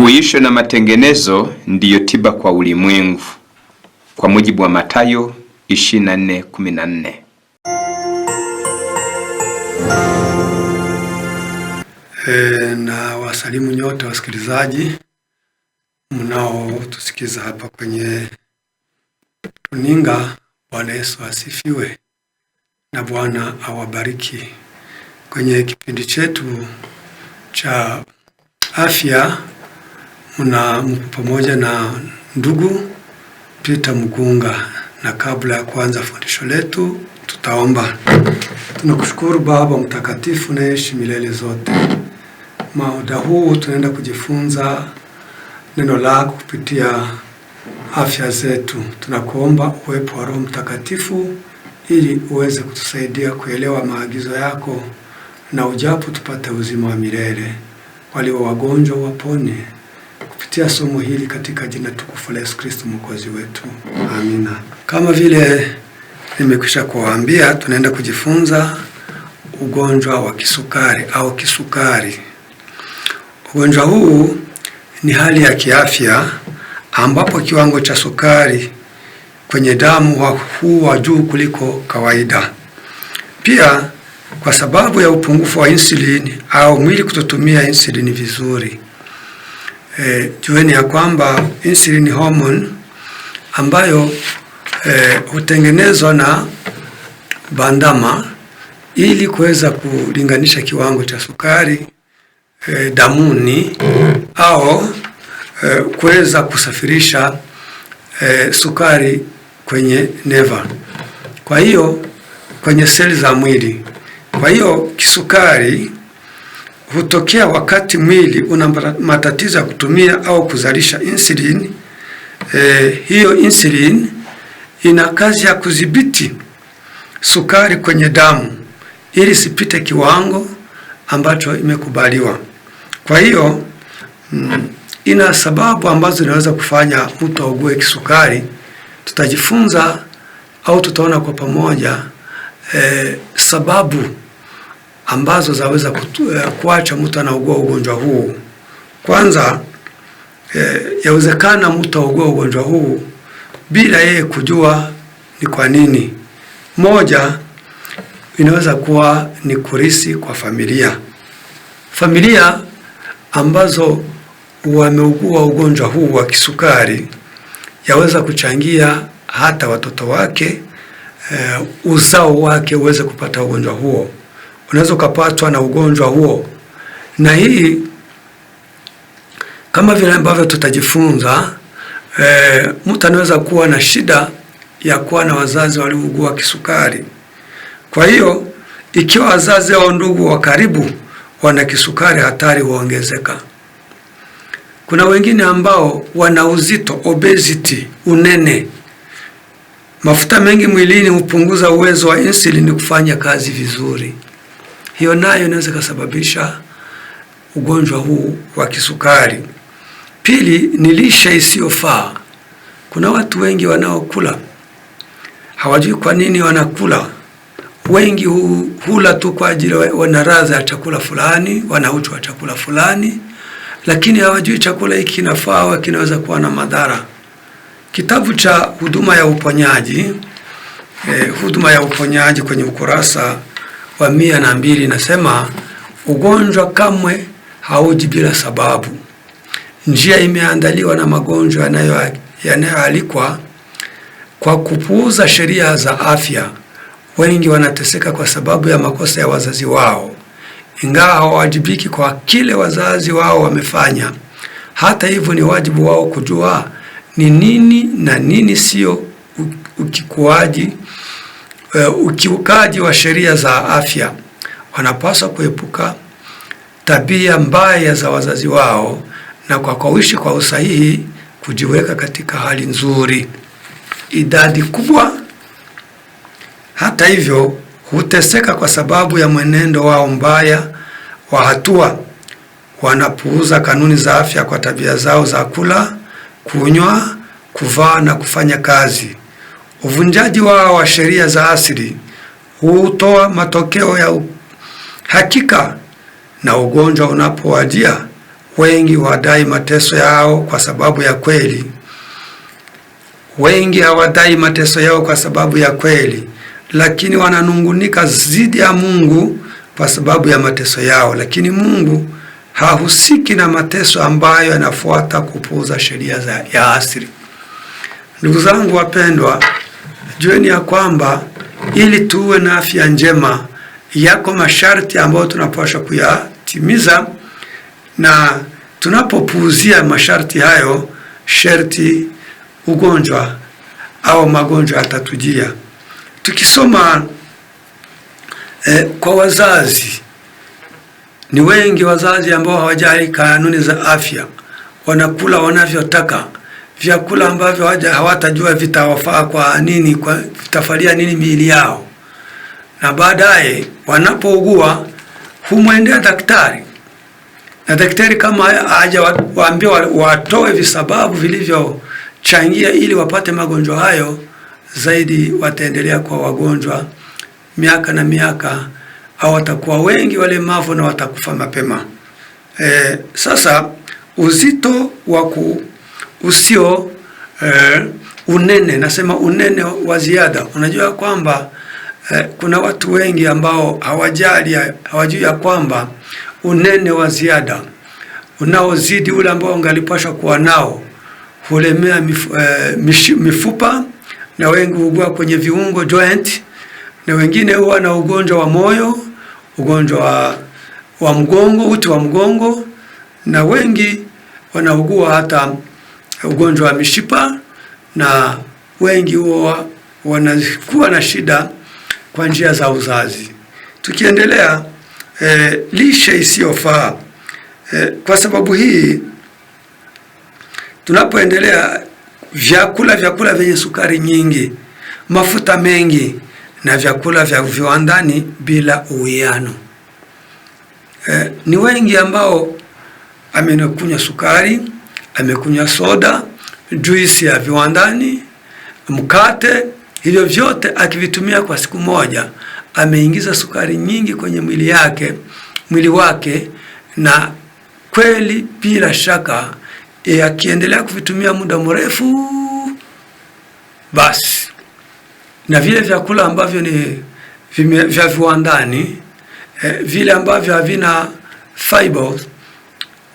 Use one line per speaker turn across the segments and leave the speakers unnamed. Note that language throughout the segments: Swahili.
Uhuisho na matengenezo ndiyo tiba kwa ulimwengu, kwa mujibu wa Mathayo 24:14.
Na wasalimu nyote wasikilizaji mnao tusikiza hapa kwenye runinga. Bwana Yesu asifiwe na Bwana awabariki. Kwenye kipindi chetu cha afya mko pamoja na ndugu Peter Mugunga, na kabla ya kuanza fundisho letu tutaomba. Tunakushukuru Baba mtakatifu na Yesu milele zote. Muda huu tunaenda kujifunza neno lako kupitia afya zetu. Tunakuomba uwepo wa Roho Mtakatifu ili uweze kutusaidia kuelewa maagizo yako, na ujapo tupate uzima wa milele. Walio wagonjwa wapone kupitia somo hili katika jina tukufu la Yesu Kristo Mwokozi wetu. Amina. Kama vile nimekwisha kuwaambia, tunaenda kujifunza ugonjwa wa kisukari au kisukari. Ugonjwa huu ni hali ya kiafya ambapo kiwango cha sukari kwenye damu huwa juu kuliko kawaida. Pia kwa sababu ya upungufu wa insulini au mwili kutotumia insulini vizuri. Jueni ya kwamba insulin hormone ambayo hutengenezwa na bandama ili kuweza kulinganisha kiwango cha sukari damuni au kuweza kusafirisha sukari kwenye neva, kwa hiyo kwenye seli za mwili. Kwa hiyo kisukari hutokea wakati mwili una matatizo ya kutumia au kuzalisha insulin. Hiyo insulin ina kazi ya kudhibiti sukari kwenye damu ili sipite kiwango ambacho imekubaliwa. Kwa hiyo ina sababu ambazo zinaweza kufanya mtu augue kisukari. Tutajifunza au tutaona kwa pamoja sababu ambazo zaweza kuacha mtu anaugua ugonjwa huu. Kwanza, yawezekana mtu augue ugonjwa huu bila yeye kujua ni kwa nini. Moja, inaweza kuwa ni kurisi kwa familia. Familia ambazo wameugua ugonjwa huu wa kisukari yaweza kuchangia hata watoto wake, uzao wake uweze kupata ugonjwa huo. Unaweza kupatwa na ugonjwa huo, na hii kama vile ambavyo tutajifunza, mtu anaweza kuwa na shida ya kuwa na wazazi waliougua kisukari. Kwa hiyo ikiwa wazazi au ndugu wa karibu wana kisukari, hatari huongezeka. Kuna wengine ambao wana uzito, obesity, unene. Mafuta mengi mwilini hupunguza uwezo wa insulin kufanya kazi vizuri. Hiyo nayo inaweza kusababisha ugonjwa huu wa kisukari. Pili, ni lishe isiyofaa. Kuna watu wengi wanaokula hawajui kwa nini wanakula. Wengi hula tu kwa ajili wana ladha ya chakula fulani, wana uchu wa chakula fulani, lakini hawajui chakula hiki kinafaa au kinaweza kuwa na madhara. Kitabu cha huduma ya uponyaji kwenye ukurasa wa 102 inasema ugonjwa kamwe hauji bila sababu. Njia imeandaliwa na magonjwa yanayoalikwa. Kwa kupuuza sheria za afya, wengi wanateseka kwa sababu ya makosa ya wazazi wao, ingawa hawajibiki kwa kile wazazi wao wamefanya. Hata hivyo, ni wajibu wao kujua ni nini na nini sio ukiukaji wa sheria za afya. Wanapaswa kuepuka tabia mbaya za wazazi wao na kwa kuishi kwa usahihi kujiweka katika hali nzuri. Idadi kubwa, hata hivyo, huteseka kwa sababu ya mwenendo wao mbaya wa hatua. Wanapuuza kanuni za afya kwa tabia zao za kula, kunywa, kuvaa na kufanya kazi. Uvunjaji wao wa sheria za asili hutoa matokeo ya hakika, na ugonjwa unapowajia wengi wadai mateso yao kwa sababu ya kweli. Wengi hawadai mateso yao kwa sababu ya kweli, lakini wananungunika zidi ya Mungu kwa sababu ya mateso yao. Lakini Mungu hahusiki na mateso ambayo yanafuata kupuuza sheria ya asili. Ndugu zangu wapendwa, jueni ya kwamba ili tuwe na afya njema, yako masharti ambayo tunapaswa kuyatimiza, na tunapopuuzia masharti hayo, sharti ugonjwa au magonjwa yatatujia. Tukisoma kwa wazazi, ni wengi wazazi ambao hawajali kanuni za afya, wanakula wanavyotaka, vyakula ambavyo hawatajua vitawafaa kwa nini, vitafalia nini miili yao, na baadaye wanapougua humwendea daktari, na daktari kama haja waambia watoe visababu vilivyochangia ili wapate magonjwa hayo, zaidi wataendelea kwa wagonjwa miaka na miaka, au watakuwa wengi walemavu na watakufa mapema. Sasa uzito usio unene, nasema unene wa ziada. Unajua kwamba kuna watu wengi ambao hawajui ya kwamba unene wa ziada unaozidi ule ambao ungalipaswa kuwa nao hulemea mifupa, na wengi hugua kwenye viungo joint, na wengine huwa na ugonjwa wa moyo, ugonjwa wa mgongo, uti wa mgongo, na wengi wanaugua hata ugonjwa wa mishipa, na wengi huwa wanakuwa na shida kwa njia za uzazi. Tukiendelea, lishe isiyofaa. Kwa sababu hii tunapoendelea, vyakula vyenye sukari nyingi, mafuta mengi, na vyakula vya viwandani bila uwiano. Ni wengi ambao amekunywa sukari, amekunywa soda, juisi ya viwandani, mkate, hivyo vyote akivitumia kwa siku moja, ameingiza sukari nyingi kwenye mwili wake, na kweli bila shaka akiendelea kuvitumia muda mrefu, basi na vile vyakula ambavyo ni vya viwandani, vile ambavyo havina fibers,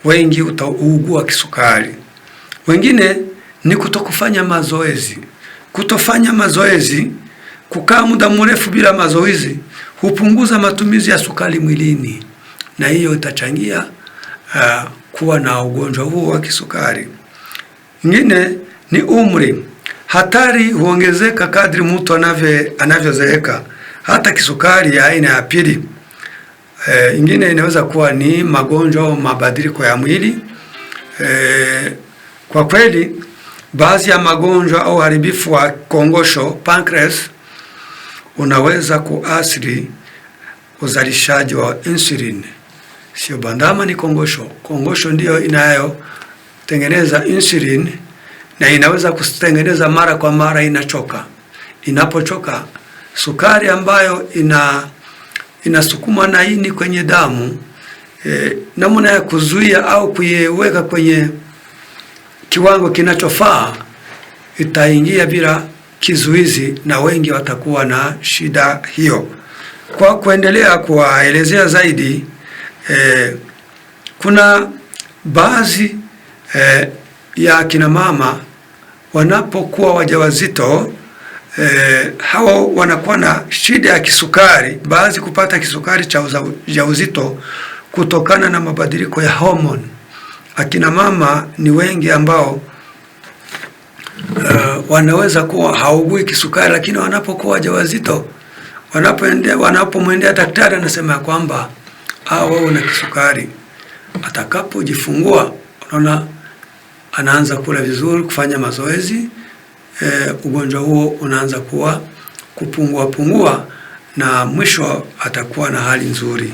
wengi utaugua kisukari. Wengine ni kutofanya mazoezi, kukaa muda mrefu bila mazoezi hupunguza matumizi ya sukari mwilini, na hiyo itachangia kuwa na ugonjwa huo wa kisukari. Ingine ni umri. Hatari huongezeka kadri mtu anavyozeeka, hata kisukari ya aina ya pili. Ingine inaweza kuwa ni magonjwa au mabadiliko ya mwili. Kwa kweli baadhi ya magonjwa au haribifu wa kongosho pancreas unaweza kuathiri uzalishaji wa insulin. Sio bandama, ni kongosho. Kongosho ndiyo inayotengeneza insulin, na inaweza kutengeneza mara kwa mara, inachoka. Inapochoka, sukari ambayo inasukuma na ini kwenye damu, namna ya kuzuia au kuiweka kwenye kiwango kinachofaa itaingia bila kizuizi, na wengi watakuwa na shida hiyo. Kwa kuendelea kuwaelezea zaidi, kuna baadhi ya kina mama wanapokuwa wajawazito, hao wanakuwa na shida ya kisukari, baadhi kupata kisukari cha ujauzito kutokana na mabadiliko ya hormone. Akina mama ni wengi ambao wanaweza kuwa haugui kisukari, lakini wanapokuwa wajawazito, wanapomwendea daktari, anasema kwamba wewe una kisukari. Atakapojifungua, unaona, anaanza kula vizuri, kufanya mazoezi, ugonjwa huo unaanza kupungua, na mwisho atakuwa na hali nzuri.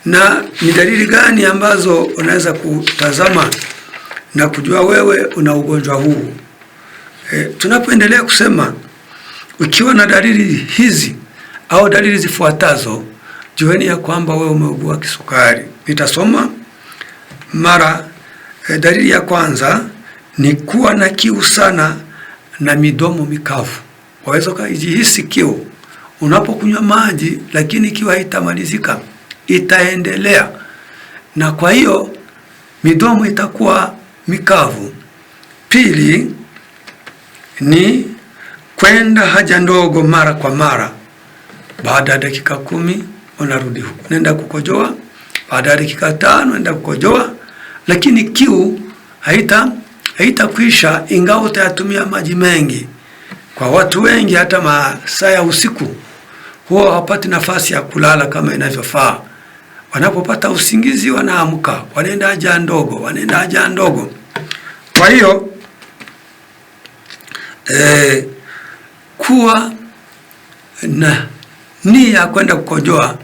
Na ni dalili gani ambazo unaweza kutazama na kujua wewe una ugonjwa huu? Tunapoendelea kusema, ukiwa na dalili hizi au dalili zifuatazo, jueni ya kwamba wewe umeugua kisukari. Nitasoma mara dalili ya kwanza ni kuwa na kiu sana na midomo mikavu. Waweza kujihisi kiu unapokunywa maji, lakini kiu haitamalizika, itaendelea, na kwa hiyo midomo itakuwa mikavu. Pili ni kwenda haja ndogo mara kwa mara. Baada ya dakika 10 unarudi nenda kukojoa, baada ya dakika 5 nenda kukojoa, lakini kiu haitakwisha ingawa utayatumia maji mengi. Kwa watu wengi hata masaa ya usiku huwa hawapati nafasi ya kulala kama inavyofaa. Wanapopata usingizi wanaamka, wanaenda haja ndogo, Kwa hiyo kuwa na nia ya kwenda kukojoa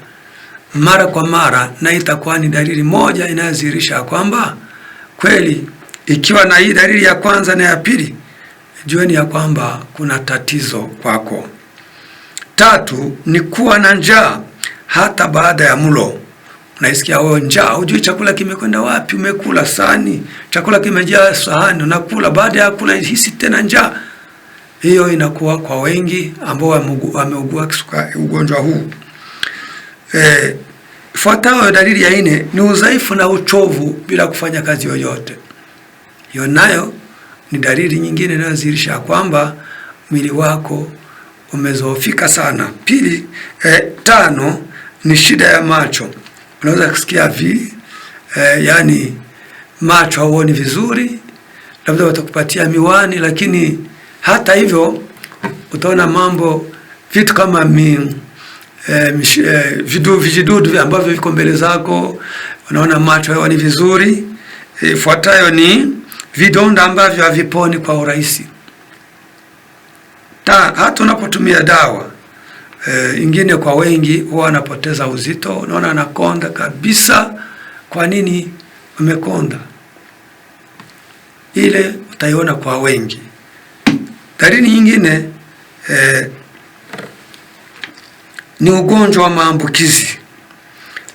mara kwa mara, na itakuwa ni dalili moja inayodhihirisha kwamba kweli, ikiwa na hii dalili ya kwanza na ya pili, jueni ya kwamba kuna tatizo kwako. Tatu ni kuwa na njaa hata baada ya mlo. Unaisikia wewe njaa, hujui chakula kimekwenda wapi, umekula sahani, chakula kimejaa sahani, unakula, baada ya kula hisi tena njaa. Hiyo inakuwa kwa wengi ambao wameugua ugonjwa huu. Ifuatayo dalili ya 4 ni udhaifu na uchovu bila kufanya kazi yoyote. Hiyo nayo ni dalili nyingine inayodhihirisha kwamba mwili wako umezoofika sana. Pili, 5 ni shida ya macho. Unaweza kusikia yani macho hauoni vizuri, labda watakupatia miwani, lakini hata hivyo utaona vitu kama vijidudu ambavyo viko mbele zako, unaona macho hauoni vizuri. Ifuatayo ni vidonda ambavyo haviponi kwa urahisi. Hata unapotumia dawa ingine, kwa wengi huwa wanapoteza uzito, unaona anakonda kabisa. Kwa nini umekonda? Ile utaiona kwa wengi. Dalili nyingine ni ugonjwa wa maambukizi,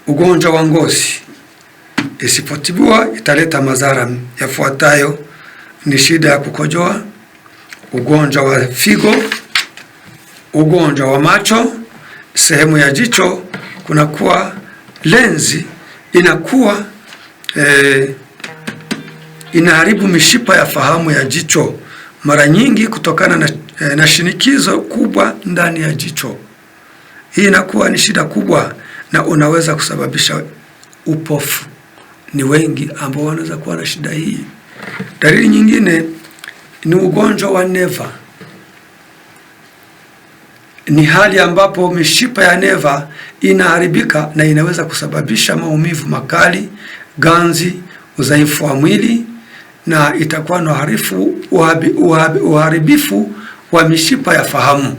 ugonjwa wa ngozi. Isipotibiwa italeta madhara yafuatayo: ni shida ya kukojoa, ugonjwa wa figo, ugonjwa wa macho, sehemu ya jicho kunakuwa lenzi inakuwa inaharibu mishipa ya fahamu ya jicho, mara nyingi kutokana na shinikizo kubwa ndani ya jicho. Hii inakuwa ni shida kubwa na unaweza kusababisha upofu. Ni wengi ambao wanaweza kuwa na shida hii. Dalili nyingine ni ugonjwa wa neva. Ni hali ambapo mishipa ya neva inaharibika na inaweza kusababisha maumivu makali, ganzi, udhaifu wa mwili, na itakuwa na uharibifu wa mishipa ya fahamu.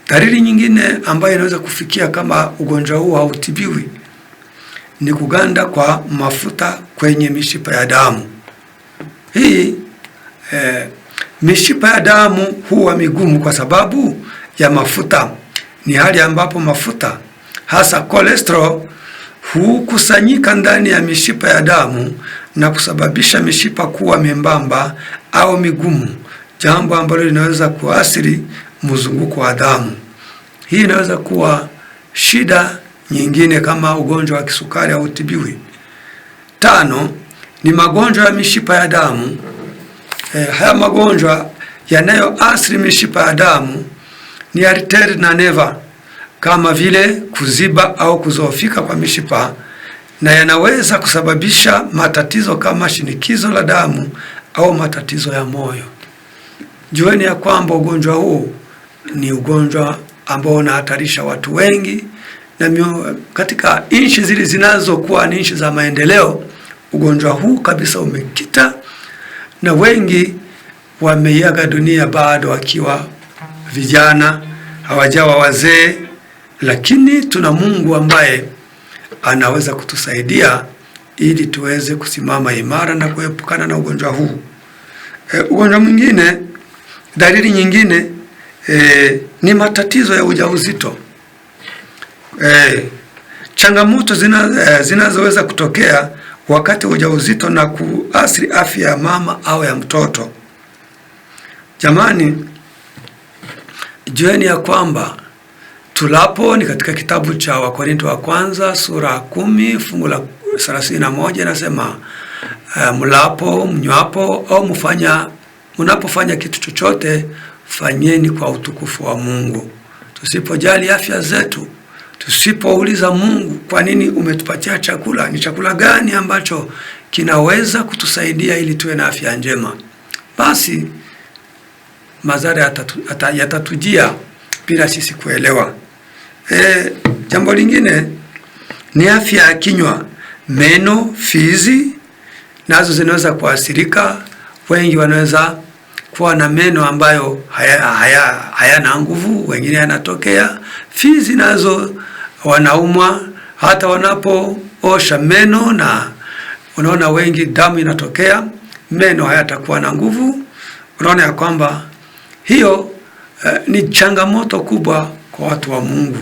Dalili nyingine ambayo inaweza kufikia kama ugonjwa huu hautibiwi ni kuganda kwa mafuta kwenye mishipa ya damu. Hii mishipa ya damu huwa migumu kwa sababu ya mafuta. Ni hali ambapo mafuta hasa cholesterol hukusanyika ndani ya mishipa ya damu na kusababisha mishipa kuwa membamba au migumu, jambo ambalo linaweza kuathiri mzunguko wa damu. Hii inaweza kuwa shida nyingine kama ugonjwa wa kisukari au tibiwi. 5 ni magonjwa ya mishipa ya damu. Haya magonjwa yanayoathiri mishipa ya damu ni arteri na neva, kama vile kuziba au kuzoofika kwa mishipa, na yanaweza kusababisha matatizo kama shinikizo la damu au matatizo ya moyo. Jueni ya kwamba ugonjwa huu ni ugonjwa ambao unahatarisha watu wengi, na katika nchi zile zinazokuwa ni nchi za maendeleo, ugonjwa huu kabisa umekita, na wengi wameiaga dunia bado wakiwa vijana, hawajawa wazee. Lakini tuna Mungu ambaye anaweza kutusaidia ili tuweze kusimama imara na kuepukana na ugonjwa huu. Ugonjwa mwingine, dalili nyingine ni matatizo ya ujauzito. Changamoto zinazoweza kutokea wakati wa ujauzito na kuathiri afya ya mama au ya mtoto. Jamani, jueni ya kwamba tulapo, ni katika kitabu cha Wakorintho wa kwanza sura 10 fungu la 31, nasema mlapo, mnywapo au mnapofanya kitu chochote, fanyeni kwa utukufu wa Mungu. Tusipojali afya zetu, tusipouliza Mungu kwa nini umetupatia chakula, ni chakula gani ambacho kinaweza kutusaidia ili tuwe na afya njema, basi madhara yatatujia bila sisi kuelewa. Jambo lingine ni afya ya kinywa. Meno, fizi nazo zinaweza kuathirika. Wengi wanaweza kuwa na meno ambayo hayana nguvu, wengine yanatokea. Fizi nazo wanaumwa hata wanapoosha meno, na unaona wengi damu inatokea, meno hayatakuwa na nguvu. Unaona ya kwamba hiyo ni changamoto kubwa kwa watu wa Mungu,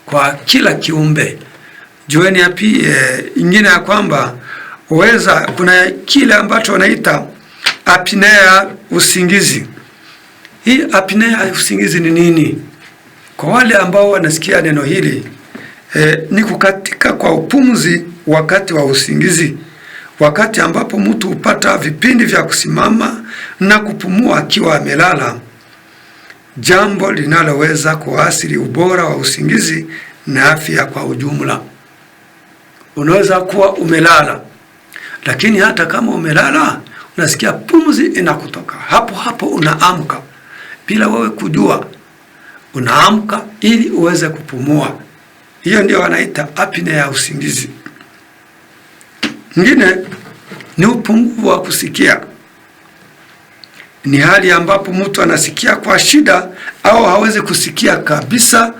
kwa kila kiumbe. Jueni ingine ya kwamba kuna kile ambacho wanaita apnea usingizi. Hii apnea usingizi ni nini? Kwa wale ambao wanasikia neno hili, ni kukatika kwa upumzi wakati wa usingizi, wakati ambapo mtu hupata vipindi vya kusimama na kupumua akiwa amelala, jambo linaloweza kuathiri ubora wa usingizi na afya kwa ujumla. Unaweza kuwa umelala, lakini hata kama umelala unasikia pumzi inakutoka, hapo unaamka bila wewe kujua, unaamka ili uweze kupumua. Hiyo ndio wanaita apnea ya usingizi. Nyingine ni upungufu wa kusikia. Ni hali ambapo mtu anasikia kwa shida au hawezi kusikia kabisa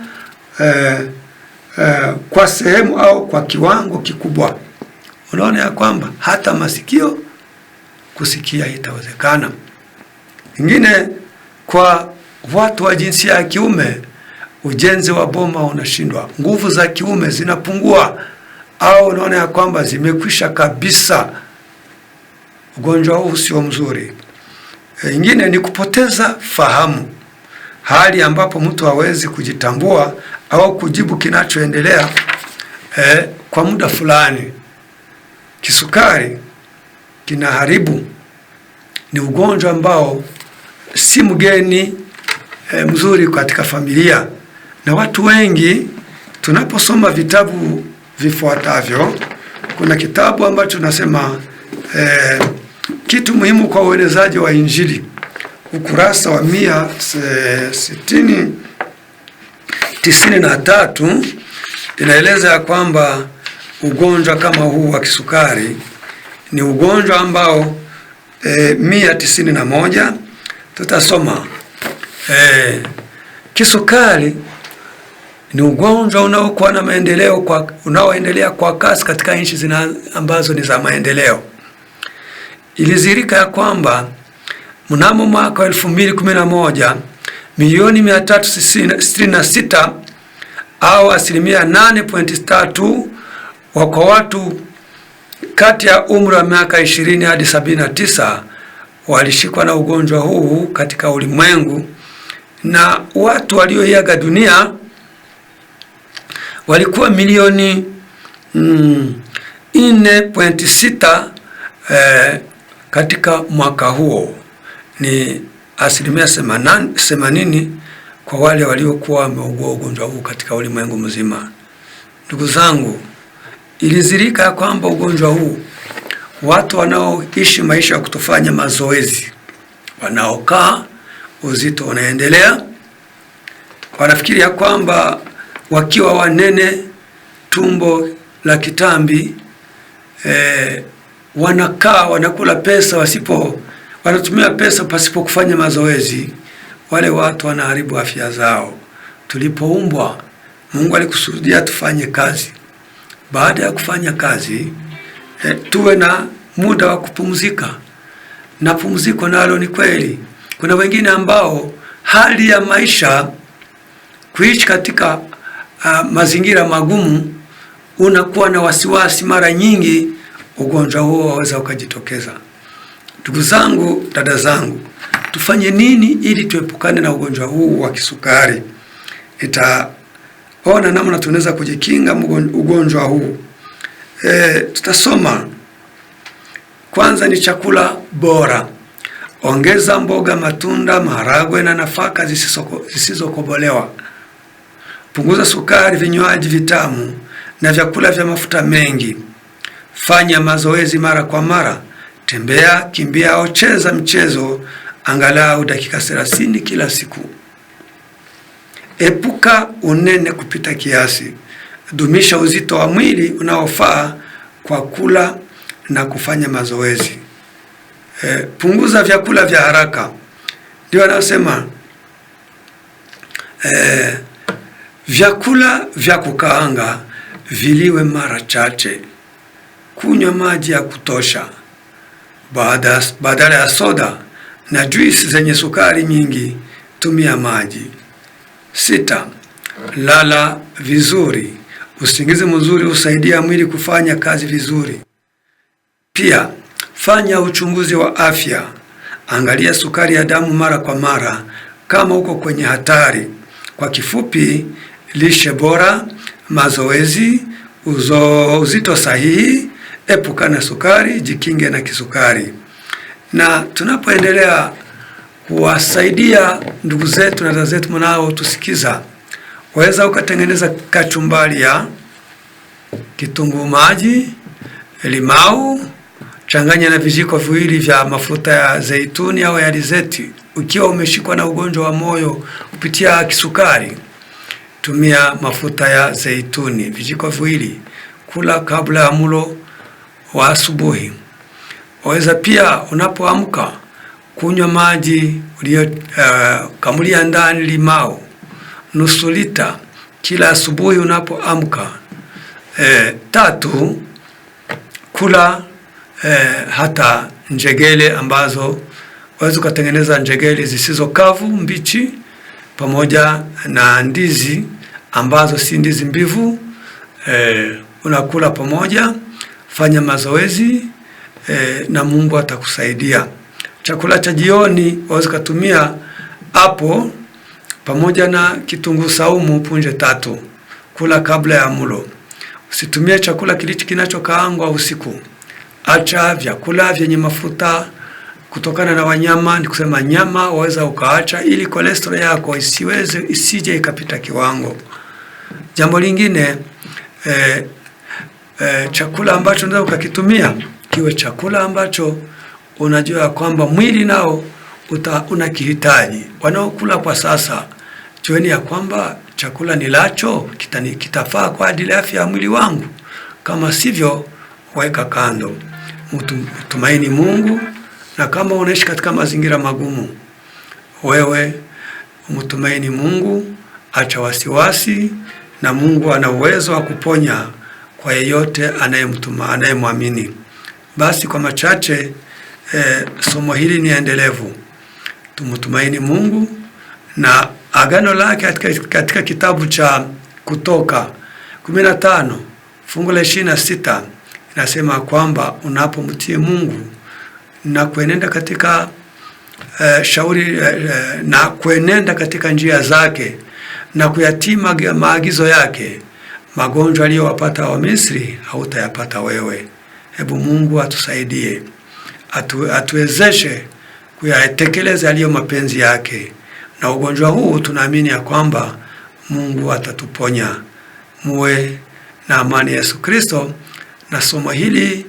kwa sehemu au kwa kiwango kikubwa. Unaona ya kwamba hata masikio kusikia itawezekana. Ingine, kwa watu wa jinsia ya kiume, ujenzi wa boma unashindwa, nguvu za kiume zinapungua au unaona ya kwamba zimekwisha kabisa. Ugonjwa huu sio mzuri. Ingine ni kupoteza fahamu, hali ambapo mtu hawezi kujitambua au kujibu kinachoendelea kwa muda fulani. Kisukari kinaharibu, ni ugonjwa ambao si mgeni mzuri katika familia, na watu wengi tunaposoma vitabu vifuatavyo, kuna kitabu ambacho nasema kitu muhimu kwa uenezaji wa Injili, ukurasa wa 193 inaeleza ya kwamba ugonjwa kama huu wa kisukari ni ugonjwa ambao 191 tutasoma. Kisukari ni ugonjwa unaokuwa na unaoendelea kwa kasi katika nchi ambazo ni za maendeleo. Ilizirika ya kwamba mnamo mwaka 2011 milioni 366 au 8.3% kwa watu kati ya umri wa miaka 20 hadi 79 walishikwa na ugonjwa huu katika ulimwengu, na watu walioiaga dunia walikuwa milioni 4.6 katika mwaka huo. Ni 80% kwa wale waliokuwa wameugua ugonjwa huu katika ulimwengu mzima. Ndugu zangu, ilizirika ya kwamba ugonjwa huu, watu wanaoishi maisha ya kutofanya mazoezi, wanaokaa, uzito unaendelea, wanafikiri ya kwamba wakiwa wanene, tumbo la kitambi, wanakaa wanakula pesa wanatumia pesa pasipo kufanya mazoezi. Wale watu wanaharibu afya zao. Tulipoumbwa, Mungu alikusudia tufanye kazi. Baada ya kufanya kazi, tuwe na muda wa kupumzika. Na pumziko nalo ni kweli. Kuna wengine ambao hali ya maisha, kuishi katika mazingira magumu, unakuwa na wasiwasi, mara nyingi ugonjwa huo waweza ukajitokeza. Ndugu zangu, dada zangu, tufanye nini ili tuepukane na ugonjwa huu wa kisukari? Nitaona namna tunaweza kujikinga ugonjwa huu. Tutasoma kwanza ni chakula bora. Ongeza mboga, matunda, maharagwe na nafaka zisizokobolewa. Punguza sukari, vinywaji vitamu na vyakula vya mafuta mengi. Fanya mazoezi mara kwa mara. Tembea, kimbia au cheza mchezo angalau dakika 30 kila siku. Epuka unene kupita kiasi. Dumisha uzito wa mwili unaofaa kwa kula na kufanya mazoezi. Punguza vyakula vya haraka. Ndio anasema vyakula vya kukaanga viliwe mara chache. Kunywa maji ya kutosha. Badala ya soda na juisi zenye sukari nyingi, tumia maji. 6. Lala vizuri. Usingizi mzuri husaidia mwili kufanya kazi vizuri. Pia fanya uchunguzi wa afya. Angalia sukari ya damu mara kwa mara kama uko kwenye hatari. Kwa kifupi, lishe bora, mazoezi, uzito sahihi, epukana sukari, jikinge na kisukari. Na tunapoendelea kuwasaidia ndugu zetu na dada zetu mnao tusikiza, waweza ukatengeneza kachumbari ya kitunguu maji, limau, changanya na vijiko viwili vya mafuta ya zeituni au ya alizeti. Ukiwa umeshikwa na ugonjwa wa moyo kupitia kisukari, tumia mafuta ya zeituni vijiko viwili. Kula kabla ya mlo wa asubuhi. Waweza pia unapoamka kunywa maji kamulia ndani limau nusu lita kila asubuhi unapoamka. 3. Kula hata njegele ambazo waweza kutengeneza njegele zisizo kavu mbichi, pamoja na ndizi ambazo si ndizi mbivu. Unakula pamoja. Fanya mazoezi na Mungu atakusaidia. Chakula cha jioni waweza kutumia hapo pamoja na kitunguu saumu punje 3. Kula kabla ya mlo. Usitumie chakula kinachokaangwa usiku. Acha vyakula vyenye mafuta kutokana na wanyama. Ni kusema nyama waweza ukaacha ili cholesterol yako isije ikapita kiwango. Jambo lingine, chakula ambacho unaweza ukakitumia kiwe chakula ambacho unajua kwamba mwili nao unakihitaji. Wanaokula kwa sasa, jueni ya kwamba chakula nilacho kitafaa kwa ajili ya afya ya mwili wangu. Kama sivyo, weka kando. Mtumaini Mungu, na kama unaishi katika mazingira magumu, wewe mtumaini Mungu, acha wasiwasi, na Mungu ana uwezo wa kuponya kwa yeyote anayemwamini. Basi kwa machache, somo hili ni endelevu. Tumtumaini Mungu, na agano lake katika kitabu cha Kutoka 15 fungu la 26 inasema kwamba unapomtii Mungu na kuenenda katika na kuenenda katika njia zake na kuyatii maagizo yake, magonjwa aliyowapata wa Misri hautayapata wewe. Hebu Mungu atusaidie, atuwezeshe kuyatekeleza aliyo mapenzi yake, na ugonjwa huu tunaamini ya kwamba Mungu atatuponya. Muwe na amani Yesu Kristo. Na somo hili,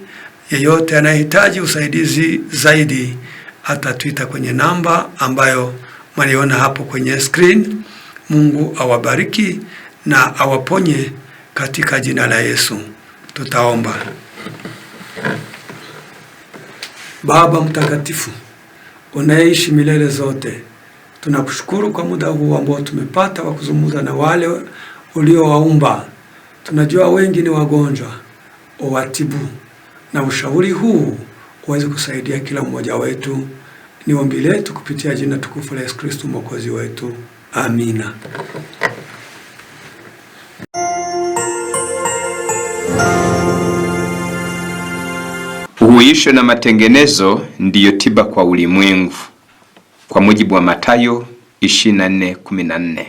yeyote anayehitaji usaidizi zaidi atatuita kwenye namba ambayo mnaiona hapo kwenye screen. Mungu awabariki na awaponye katika jina la Yesu. Tutaomba. Baba mtakatifu, unaishi milele zote, tunakushukuru kwa muda huu ambao tumepata wa kuzungumza na wale uliowaumba. Tunajua wengi ni wagonjwa, uwatibu, na ushauri huu uweze kusaidia kila mmoja wetu. Ni ombi letu kupitia jina tukufu la Yesu Kristo Mwokozi wetu. Amina.
Uhuisho na matengenezo ndiyo tiba kwa ulimwengu, kwa mujibu wa Mathayo 24:14.